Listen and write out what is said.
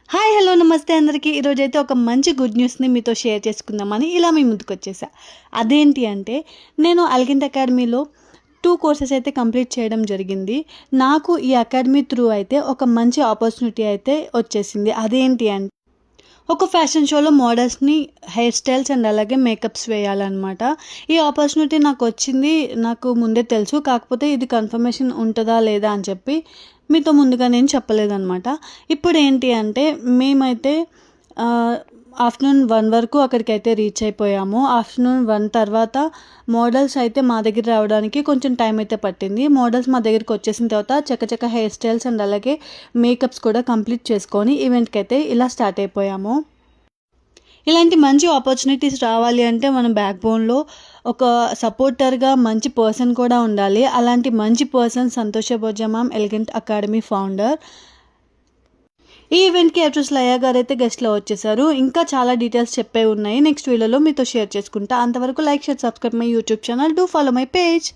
Hi hello నమస్తే అందరికీ. ఈరోజైతే ఒక మంచి గుడ్ న్యూస్ని మీతో షేర్ చేసుకుందామని ఇలా మీ ముందుకు వచ్చేసా. అదేంటి అంటే నేను అల్కింత్ అకాడమీలో 2 కోర్సెస్ అయితే కంప్లీట్ చేయడం జరిగింది. నాకు ఈ అకాడమీ త్రూ అయితే ఒక మంచి ఆపర్చునిటీ అయితే వచ్చేసింది. అదేంటి అంటే ఒక ఫ్యాషన్ షోలో మోడల్స్ని హెయిర్ స్టైల్స్ అండ్ అలాగే మేకప్స్ వేయాలన్నమాట. ఈ ఆపర్చునిటీ నాకు వచ్చింది, నాకు ముందే తెలుసు. కాకపోతే ఇది కన్ఫర్మేషన్ ఉంటుందా లేదా అని చెప్పి మీతో ముందుగా నేను చెప్పలేదన్నమాట. ఇప్పుడు ఏంటి అంటే మేమైతే ఆఫ్టర్నూన్ 1 వరకు అక్కడికైతే రీచ్ అయిపోయాము. ఆఫ్టర్నూన్ 1 తర్వాత మోడల్స్ అయితే మా దగ్గర రావడానికి కొంచెం టైం అయితే పట్టింది. మోడల్స్ మా దగ్గరికి వచ్చేసిన తర్వాత చక్కచక్క హెయిర్ స్టైల్స్ అండ్ అలాగే మేకప్స్ కూడా కంప్లీట్ చేసుకొని ఈవెంట్కి అయితే ఇలా స్టార్ట్ అయిపోయాము. ఇలాంటి మంచి ఆపర్చునిటీస్ రావాలి అంటే మన బ్యాక్ బోన్లో ఒక సపోర్టర్గా మంచి పర్సన్ కూడా ఉండాలి. అలాంటి మంచి పర్సన్ సంతోష భోజ మ్యామ్, ఎలిగెంట్ అకాడమీ ఫౌండర్. ఈ ఈవెంట్కి యాక్ట్రెస్ లయ గారు అయితే గెస్ట్లో వచ్చేసారు. ఇంకా చాలా డీటెయిల్స్ చెప్పే ఉన్నాయి, నెక్స్ట్ వీడియోలో మీతో షేర్ చేసుకుంటా. అంతవరకు like, share, subscribe my YouTube channel. Do follow my page.